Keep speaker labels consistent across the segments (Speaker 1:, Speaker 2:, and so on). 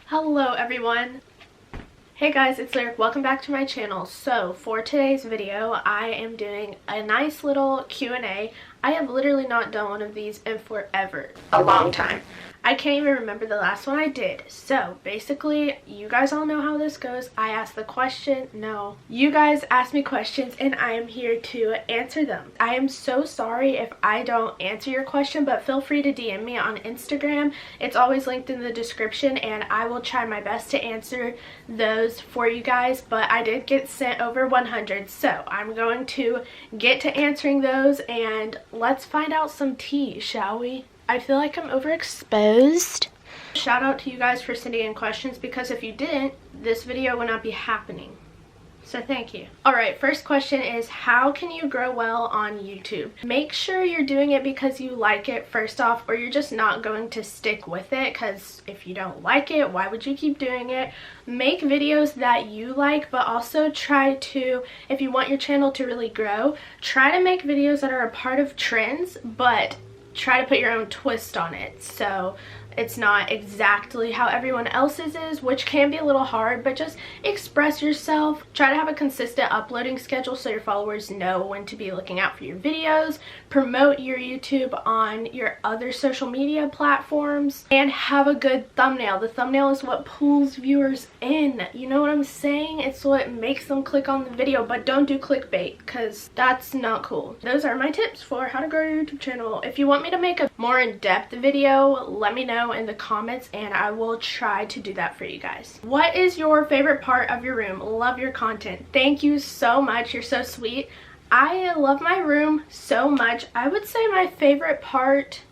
Speaker 1: Hello everyone. Hey guys, it's Lyric. Welcome back to my channel. So for today's video, I am doing a nice little Q&A. I have literally not done one of these in forever. A long time. I can't even remember the last one I did. So basically, you guys all know how this goes. I ask the question. No. You guys ask me questions and I am here to answer them. I am so sorry if I don't answer your question, but feel free to DM me on Instagram. It's always linked in the description and I will try my best to answer those for you guys. But I did get sent over 100, so I'm going to get to answering those and let's find out some tea, shall we? I feel like I'm overexposed. Shout out to you guys for sending in questions, because if you didn't, this video would not be happening. So thank you. Alright, first question is, how can you grow well on YouTube? Make sure you're doing it because you like it first off, or you're just not going to stick with it, because if you don't like it, why would you keep doing it? Make videos that you like, but also try to, if you want your channel to really grow, try to make videos that are a part of trends, but try to put your own twist on it, so it's not exactly how everyone else's is, which can be a little hard, but just express yourself. Try to have a consistent uploading schedule so your followers know when to be looking out for your videos. Promote your YouTube on your other social media platforms, and have a good thumbnail. The thumbnail is what pulls viewers in, you know what I'm saying? It's what makes them click on the video, but don't do clickbait, because that's not cool. Those are my tips for how to grow your YouTube channel. If you want me to make a more in-depth video, let me know in the comments and I will try to do that for you guys. What is your favorite part of your room? Love your content. Thank you so much. You're so sweet. I love my room so much. I would say my favorite part,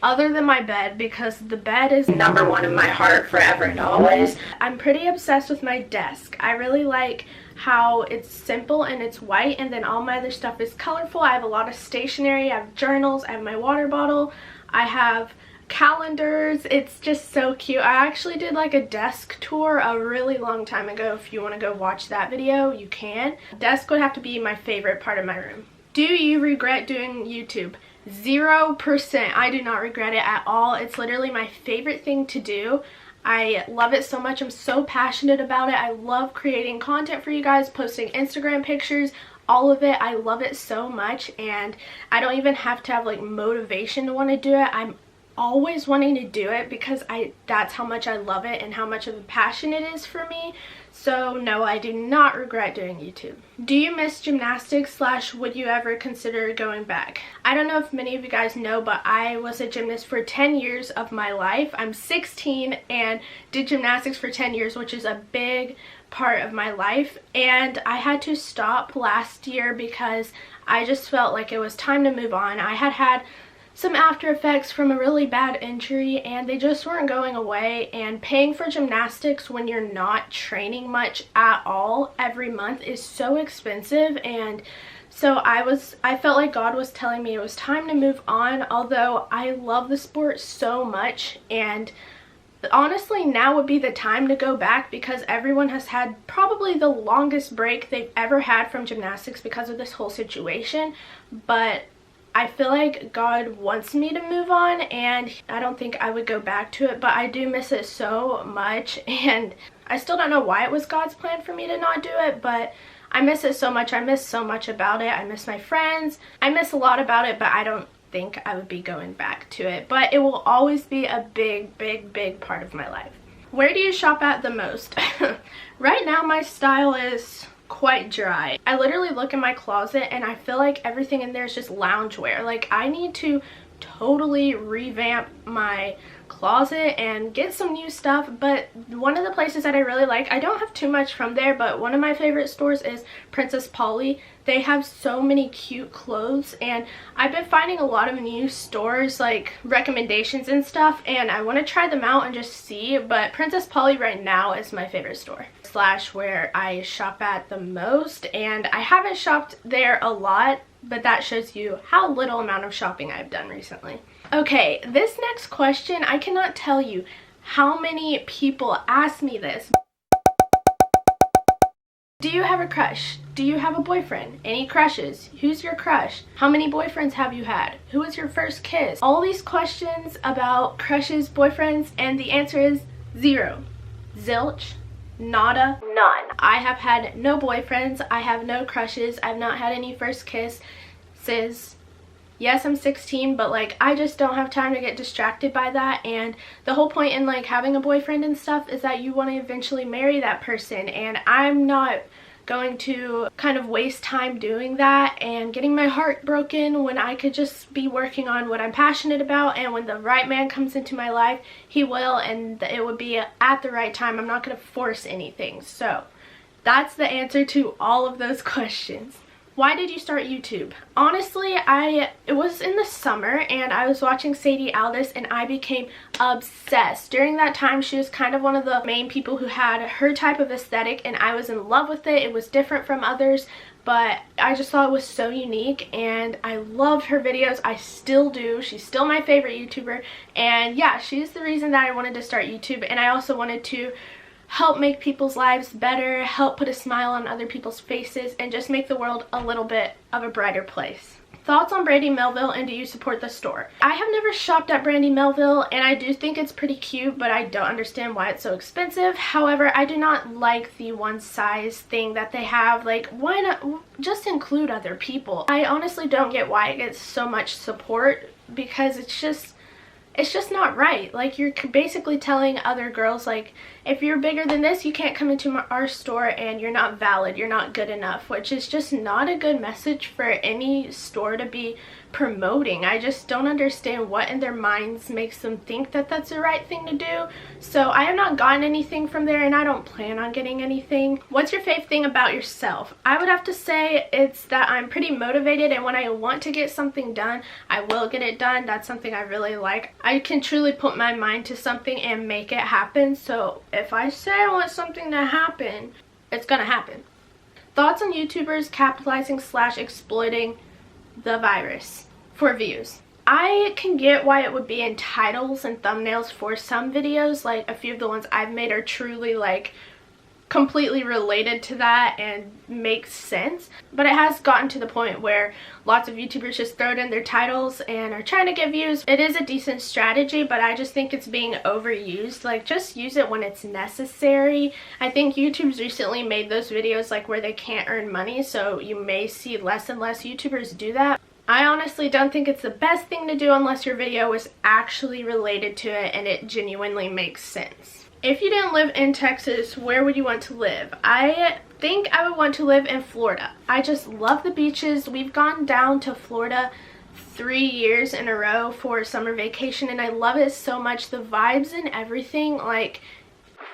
Speaker 1: other than my bed, because the bed is number one in my heart forever and always. I'm pretty obsessed with my desk. I really like how it's simple and it's white, and then all my other stuff is colorful. I have a lot of stationery. I have journals. I have my water bottle. I have calendars. It's just so cute. I actually did like a desk tour a really long time ago. If you want to go watch that video, you can. Desk would have to be my favorite part of my room. Do you regret doing YouTube? 0%. I do not regret it at all. It's literally my favorite thing to do. I love it so much. I'm so passionate about it. I love creating content for you guys, posting Instagram pictures, all of it. I love it so much, and I don't even have to have like motivation to want to do it. I'm always wanting to do it because that's how much I love it and how much of a passion it is for me. So no, I do not regret doing YouTube. Do you miss gymnastics / would you ever consider going back? I don't know if many of you guys know, but I was a gymnast for 10 years of my life. I'm 16 and did gymnastics for 10 years, which is a big part of my life. And I had to stop last year because I just felt like it was time to move on. I had some after effects from a really bad injury and they just weren't going away, and paying for gymnastics when you're not training much at all every month is so expensive. And so I felt like God was telling me it was time to move on, although I love the sport so much. And honestly, now would be the time to go back, because everyone has had probably the longest break they've ever had from gymnastics because of this whole situation. But I feel like God wants me to move on, and I don't think I would go back to it, but I do miss it so much, and I still don't know why it was God's plan for me to not do it, but I miss it so much. I miss so much about it. I miss my friends. I miss a lot about it, but I don't think I would be going back to it. But it will always be a big, big, big part of my life. Where do you shop at the most? Right now, my style is quite dry. I literally look in my closet and I feel like everything in there is just loungewear. Like, I need to totally revamp my closet and get some new stuff. But one of the places that I really like, I don't have too much from there, but one of my favorite stores is Princess Polly. They have so many cute clothes, and I've been finding a lot of new stores, like recommendations and stuff, and I want to try them out and just see. But Princess Polly right now is my favorite store / where I shop at the most, and I haven't shopped there a lot, but that shows you how little amount of shopping I've done recently. Okay, this next question, I cannot tell you how many people ask me this. Do you have a crush? Do you have a boyfriend? Any crushes? Who's your crush? How many boyfriends have you had? Who was your first kiss? All these questions about crushes, boyfriends, and the answer is 0. Zilch. Nada. None. I have had no boyfriends. I have no crushes. I've not had any first kisses. Yes, I'm 16, but like I just don't have time to get distracted by that. And the whole point in like having a boyfriend and stuff is that you want to eventually marry that person, and I'm not going to kind of waste time doing that and getting my heart broken when I could just be working on what I'm passionate about. And when the right man comes into my life, he will, and it would be at the right time. I'm not going to force anything. So that's the answer to all of those questions. Why did you start YouTube? Honestly, it was in the summer and I was watching Sadie Aldis and I became obsessed. During that time, she was kind of one of the main people who had her type of aesthetic and I was in love with it. It was different from others, but I just thought it was so unique and I loved her videos. I still do. She's still my favorite YouTuber, and yeah, she's the reason that I wanted to start YouTube. And I also wanted to help make people's lives better, help put a smile on other people's faces, and just make the world a little bit of a brighter place. Thoughts on Brandy Melville, and do you support the store? I have never shopped at Brandy Melville and I do think it's pretty cute, but I don't understand why it's so expensive. However, I do not like the one size thing that they have. Like, why not just include other people? I honestly don't get why it gets so much support, because it's just not right. Like, you're basically telling other girls, like, if you're bigger than this, you can't come into our store and you're not valid, you're not good enough, which is just not a good message for any store to be promoting. I just don't understand what in their minds makes them think that that's the right thing to do. So I have not gotten anything from there and I don't plan on getting anything. What's your favorite thing about yourself? I would have to say it's that I'm pretty motivated, and when I want to get something done, I will get it done. That's something I really like. I can truly put my mind to something and make it happen. So if I say I want something to happen, it's gonna happen. Thoughts on YouTubers capitalizing / exploiting the virus for views? I can get why it would be in titles and thumbnails for some videos. Like, a few of the ones I've made are truly like completely related to that and makes sense, but it has gotten to the point where lots of YouTubers just throw it in their titles and are trying to get views. It is a decent strategy, but I just think it's being overused. Like, just use it when it's necessary. I think YouTube's recently made those videos like where they can't earn money, so you may see less and less YouTubers do that. I honestly don't think it's the best thing to do unless your video is actually related to it and it genuinely makes sense. If you didn't live in Texas, where would you want to live? I think I would want to live in Florida. I just love the beaches. We've gone down to Florida 3 years in a row for summer vacation and I love it so much. The vibes and everything, like,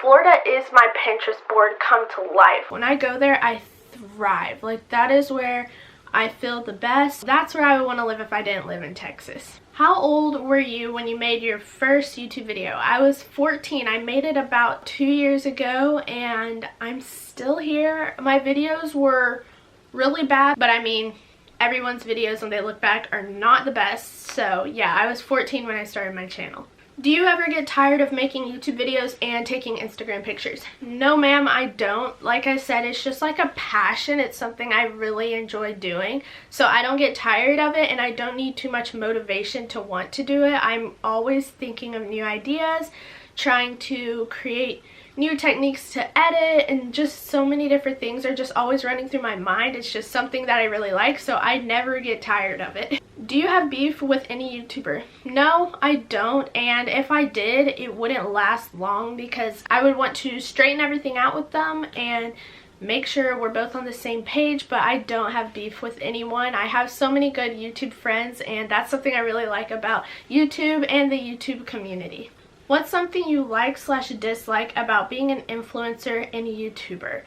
Speaker 1: Florida is my Pinterest board come to life. When I go there, I thrive. Like, that is where I feel the best. That's where I would want to live if I didn't live in Texas. How old were you when you made your first YouTube video? I was 14. I made it about 2 years ago and I'm still here. My videos were really bad, but I mean, everyone's videos when they look back are not the best. So yeah, I was 14 when I started my channel. Do you ever get tired of making YouTube videos and taking Instagram pictures? No ma'am, I don't. Like I said, it's just like a passion. It's something I really enjoy doing. So I don't get tired of it and I don't need too much motivation to want to do it. I'm always thinking of new ideas, trying to create new techniques to edit, and just so many different things are just always running through my mind. It's just something that I really like, so I never get tired of it. Do you have beef with any YouTuber? No, I don't, and if I did, it wouldn't last long because I would want to straighten everything out with them and make sure we're both on the same page, but I don't have beef with anyone. I have so many good YouTube friends, and that's something I really like about YouTube and the YouTube community. What's something you like / dislike about being an influencer and a YouTuber?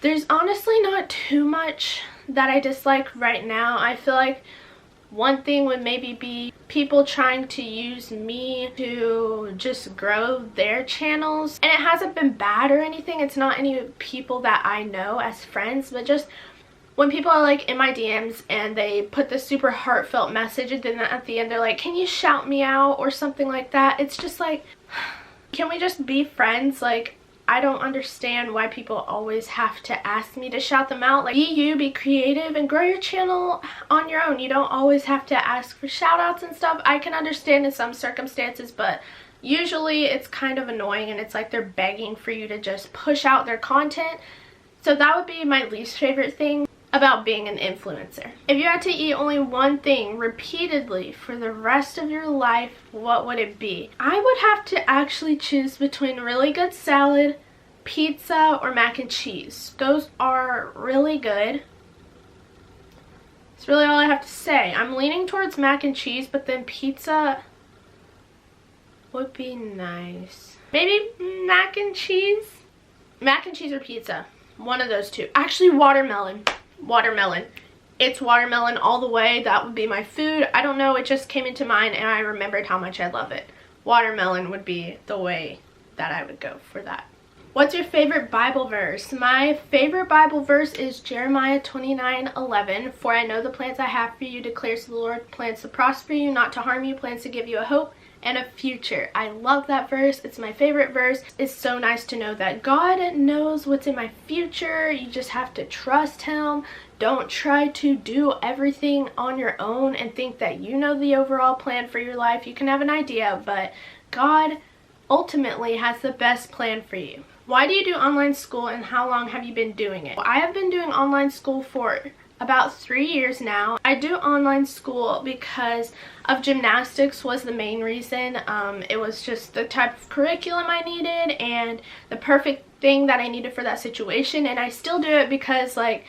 Speaker 1: There's honestly not too much that I dislike right now. I feel like one thing would maybe be people trying to use me to just grow their channels. And it hasn't been bad or anything. It's not any people that I know as friends, but just when people are like in my DMs and they put this super heartfelt message and then at the end they're like, can you shout me out or something like that? It's just like, can we just be friends? Like, I don't understand why people always have to ask me to shout them out. Like, be you, be creative, and grow your channel on your own. You don't always have to ask for shout outs and stuff. I can understand in some circumstances, but Usually it's kind of annoying and it's like they're begging for you to just push out their content. So that would be my least favorite thing about being an influencer. If you had to eat only one thing repeatedly for the rest of your life, what would it be? I would have to actually choose between really good salad, pizza, or mac and cheese. Those are really good. That's really all I have to say. I'm leaning towards mac and cheese, but then pizza would be nice. Maybe mac and cheese? Mac and cheese or pizza. One of those two. Actually, watermelon. Watermelon. It's watermelon all the way. That would be my food. I don't know, it just came into mind and I remembered how much I love it. Watermelon would be the way that I would go for that. What's your favorite Bible verse? My favorite Bible verse is Jeremiah 29:11. For I know the plans I have for you, declares the Lord, plans to prosper you, not to harm you, plans to give you a hope and a future. I love that verse. It's my favorite verse. It's so nice to know that God knows what's in my future. You just have to trust him. Don't try to do everything on your own and think that you know the overall plan for your life. You can have an idea, but God ultimately has the best plan for you. Why do you do online school and how long have you been doing it? Well, I have been doing online school for about 3 years now. I do online school because of gymnastics was the main reason. It was just the type of curriculum I needed and the perfect thing that I needed for that situation, and I still do it because like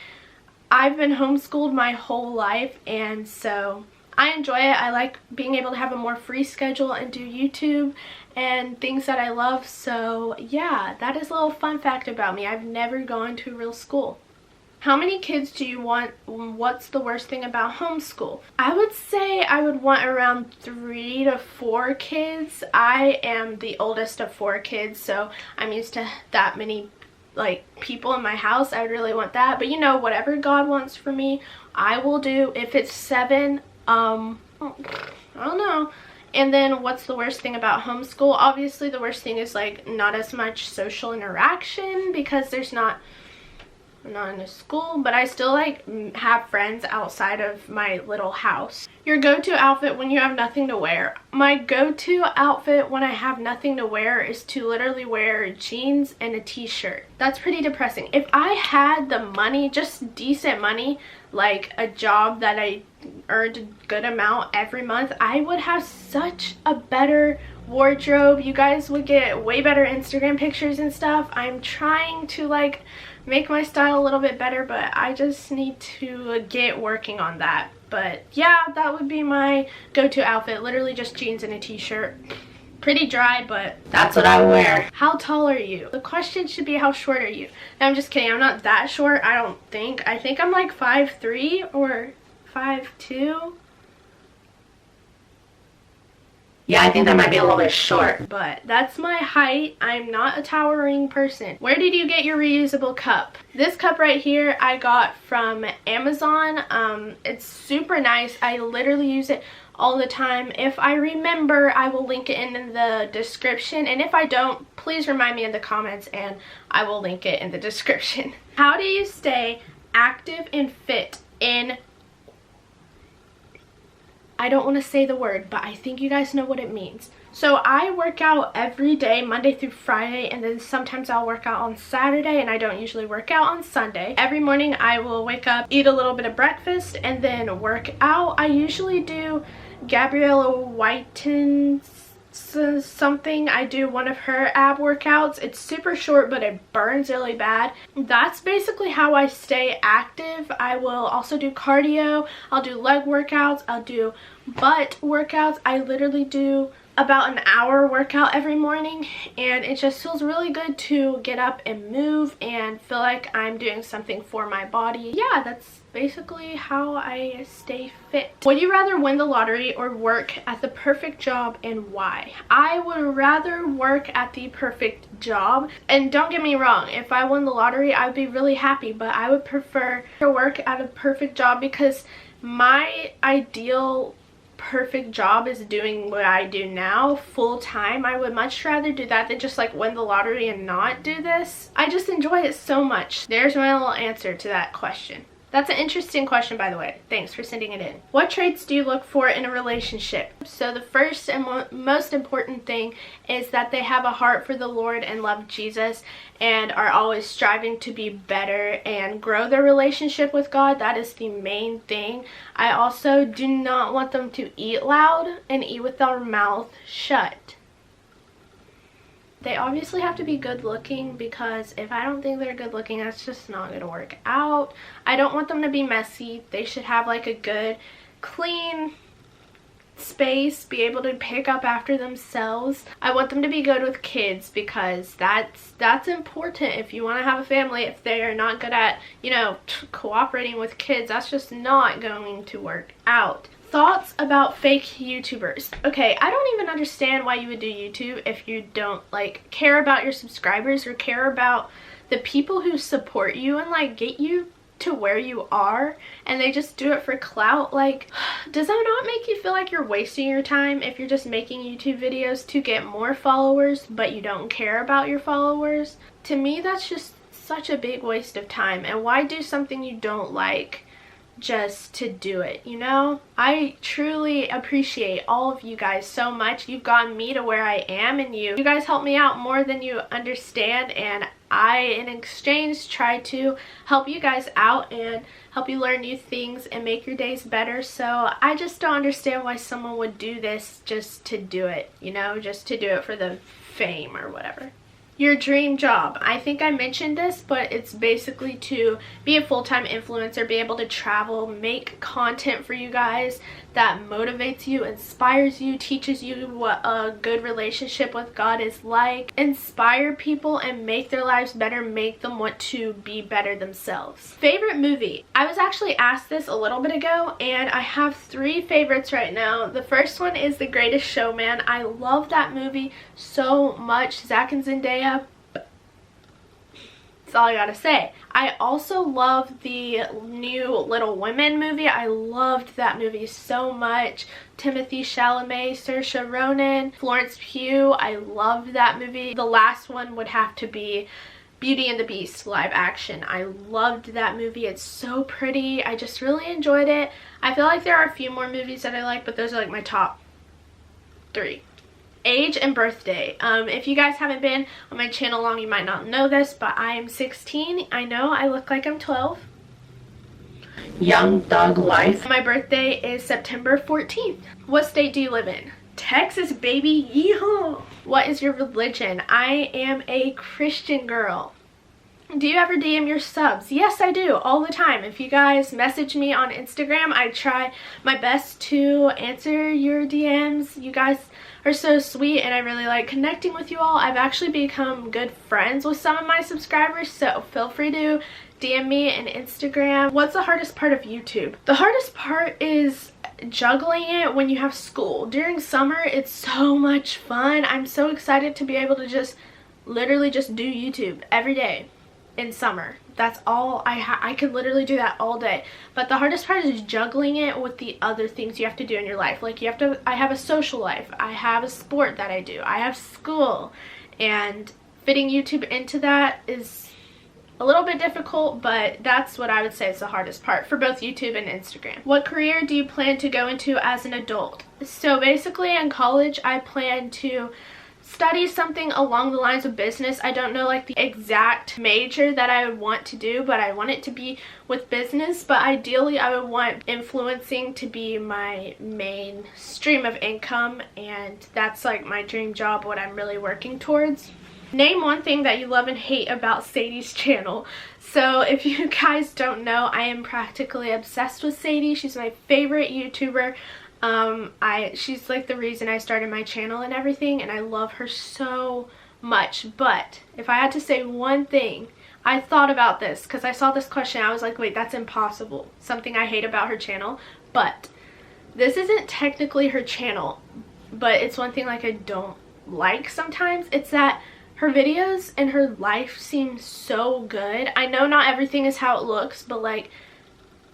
Speaker 1: I've been homeschooled my whole life, and so I enjoy it. I like being able to have a more free schedule and do YouTube and things that I love. So yeah, that is a little fun fact about me. I've never gone to a real school. How many kids do you want? What's the worst thing about homeschool? I would say I would want around 3 to 4 kids. I am the oldest of 4 kids, so I'm used to that many like people in my house. I would really want that, but you know, whatever God wants for me, I will do. If it's 7, I don't know. And then what's the worst thing about homeschool? Obviously the worst thing is like not as much social interaction because there's not in a school, but I still like have friends outside of my little house. Your go-to outfit when you have nothing to wear. My go-to outfit when I have nothing to wear is to literally wear jeans and a t-shirt. That's pretty depressing. If I had the money, just decent money, like a job that I earned a good amount every month, I would have such a better wardrobe. You guys would get way better Instagram pictures and stuff. I'm trying to like make my style a little bit better, but I just need to get working on that. But yeah, that would be my go-to outfit. Literally just jeans and a t-shirt. Pretty dry, but that's what I wear. How tall are you? The question should be how short are you? No, I'm just kidding. I'm not that short, I don't think. I think I'm like 5'3" or 5'2". Yeah, I think that might be a little bit short. But that's my height. I'm not a towering person. Where did you get your reusable cup? This cup right here I got from Amazon. It's super nice. I literally use it all the time. If I remember, I will link it in the description. And if I don't, please remind me in the comments and I will link it in the description. How do you stay active and fit in... I don't want to say the word, but I think you guys know what it means. So I work out every day, Monday through Friday, and then sometimes I'll work out on Saturday, and I don't usually work out on Sunday. Every morning I will wake up, eat a little bit of breakfast, and then work out. I usually do Gabriella Whiten's something. I do one of her ab workouts. It's super short, but it burns really bad. That's basically how I stay active. I will also do cardio. I'll do leg workouts. I'll do butt workouts. I literally do about an hour workout every morning, and it just feels really good to get up and move and feel like I'm doing something for my body. Yeah, that's basically how I stay fit. Would you rather win the lottery or work at the perfect job, and why? I would rather work at the perfect job. And don't get me wrong, if I won the lottery, I would be really happy, but I would prefer to work at a perfect job because my ideal perfect job is doing what I do now full time. I would much rather do that than just like win the lottery and not do this. I just enjoy it so much. There's my little answer to that question. That's an interesting question, by the way. Thanks for sending it in. What traits do you look for in a relationship? So the first and most important thing is that they have a heart for the Lord and love Jesus and are always striving to be better and grow their relationship with God. That is the main thing. I also do not want them to eat loud and eat with their mouth shut. They obviously have to be good looking, because if I don't think they're good looking, that's just not going to work out. I don't want them to be messy. They should have like a good, clean space, be able to pick up after themselves. I want them to be good with kids, because that's important if you want to have a family. If they are not good at, you know, cooperating with kids, that's just not going to work out. Thoughts about fake YouTubers. Okay, I don't even understand why you would do YouTube if you don't like care about your subscribers or care about the people who support you and like get you to where you are, and they just do it for clout. Like, does that not make you feel like you're wasting your time if you're just making YouTube videos to get more followers but you don't care about your followers? To me, that's just such a big waste of time. And why do something you don't like just to do it, you know? I truly appreciate all of you guys so much. You've gotten me to where I am, and you guys help me out more than you understand, and I in exchange try to help you guys out and help you learn new things and make your days better. So I just don't understand why someone would do this just to do it, you know, just to do it for the fame or whatever. Your dream job. I think I mentioned this, but it's basically to be a full-time influencer, be able to travel, make content for you guys that motivates you, inspires you, teaches you what a good relationship with God is like, inspire people and make their lives better, make them want to be better themselves. Favorite movie. I was actually asked this a little bit ago, and I have 3 favorites right now. The first one is The Greatest Showman. I love that movie so much. Zach and Zendaya. That's all I gotta say. I also love the new Little Women movie. I loved that movie so much. Timothée Chalamet, Saoirse Ronan, Florence Pugh. I loved that movie. The last one would have to be Beauty and the Beast live action. I loved that movie. It's so pretty. I just really enjoyed it. I feel like there are a few more movies that I like, but those are like my top 3. Age and birthday. If you guys haven't been on my channel long, you might not know this, but I am 16. I know I look like I'm 12. Young thug life. My birthday is September 14th. What state do you live in? Texas, baby. Yeehaw. What is your religion? I am a Christian girl. Do you ever DM your subs? Yes, I do, all the time. If you guys message me on Instagram, I try my best to answer your DMs. You guys are so sweet, and I really like connecting with you all. I've actually become good friends with some of my subscribers, so feel free to DM me on Instagram. What's the hardest part of YouTube? The hardest part is juggling it when you have school. During summer, it's so much fun. I'm so excited to be able to just literally just do YouTube every day. In summer, that's all I could literally do that all day. But the hardest part is juggling it with the other things you have to do in your life. Like I have a social life, I have a sport that I do, I have school, and fitting YouTube into that is a little bit difficult, but that's what I would say is the hardest part for both YouTube and Instagram. What career do you plan to go into as an adult? So basically in college, I plan to study something along the lines of business. I don't know like the exact major that I would want to do, but I want it to be with business. But ideally I would want influencing to be my main stream of income, and that's like my dream job, what I'm really working towards. Name one thing that you love and hate about Sadie's channel. So if you guys don't know, I am practically obsessed with Sadie. She's my favorite YouTuber. She's like the reason I started my channel and everything, and I love her so much. But if I had to say one thing, I thought about this because I saw this question. I was like, wait, that's impossible. Something I hate about her channel. But this isn't technically her channel, but it's one thing like I don't like sometimes. It's that her videos and her life seem so good. I know not everything is how it looks, but like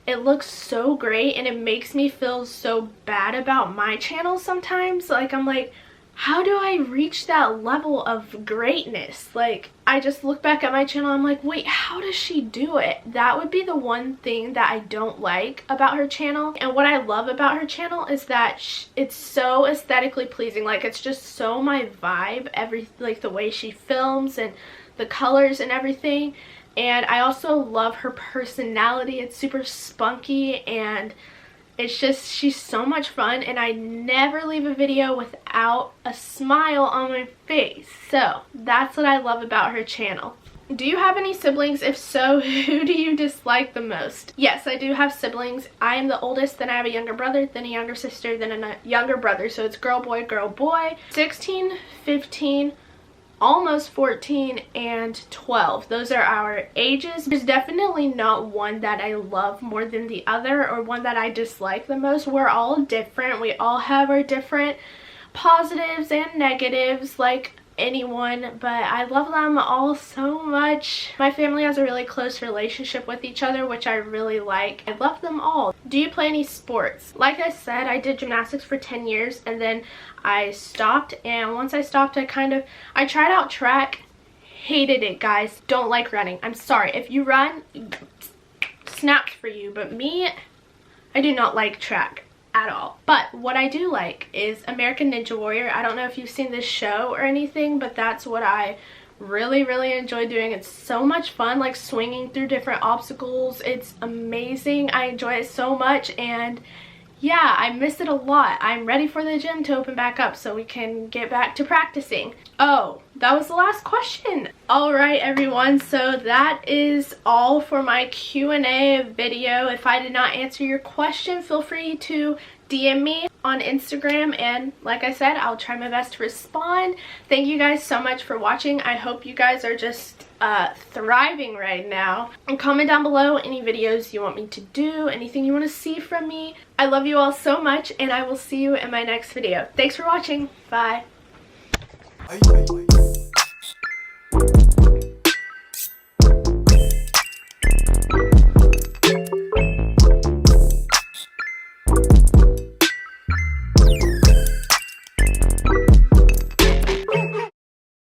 Speaker 1: it looks so great, and it makes me feel so bad about my channel sometimes. Like I'm like, how do I reach that level of greatness? Like, I just look back at my channel, I'm like, wait, how does she do it? That would be the one thing that I don't like about her channel. And what I love about her channel is that it's so aesthetically pleasing. Like, it's just so my vibe, like the way she films and the colors and everything. And I also love her personality. It's super spunky, and it's just, she's so much fun, and I never leave a video without a smile on my face. So that's what I love about her channel. Do you have any siblings? If so, who do you dislike the most? Yes, I do have siblings. I am the oldest, then I have a younger brother, then a younger sister, then a younger brother. So it's girl, boy. 16, 15, almost 14, and 12. Those are our ages. There's definitely not one that I love more than the other, or one that I dislike the most. We're all different. We all have our different positives and negatives, like anyone, but I love them all so much. My family has a really close relationship with each other, which I really like. I love them all. Do you play any sports? Like I said, I did gymnastics for 10 years, and then I stopped, and once I stopped, I tried out track. Hated it, guys. Don't like running. I'm sorry. If you run, snaps for you, but me, I do not like track at all. But what I do like is American Ninja Warrior. I don't know if you've seen this show or anything, but that's what I really enjoy doing. It's so much fun, like swinging through different obstacles. It's amazing. I enjoy it so much, and yeah, I miss it a lot. I'm ready for the gym to open back up so we can get back to practicing. Oh, that was the last question. Alright everyone, so that is all for my Q&A video. If I did not answer your question, feel free to DM me on Instagram, and like I said, I'll try my best to respond. Thank you guys so much for watching. I hope you guys are just thriving right now. And comment down below any videos you want me to do, anything you want to see from me. I love you all so much, and I will see you in my next video. Thanks for watching. Bye.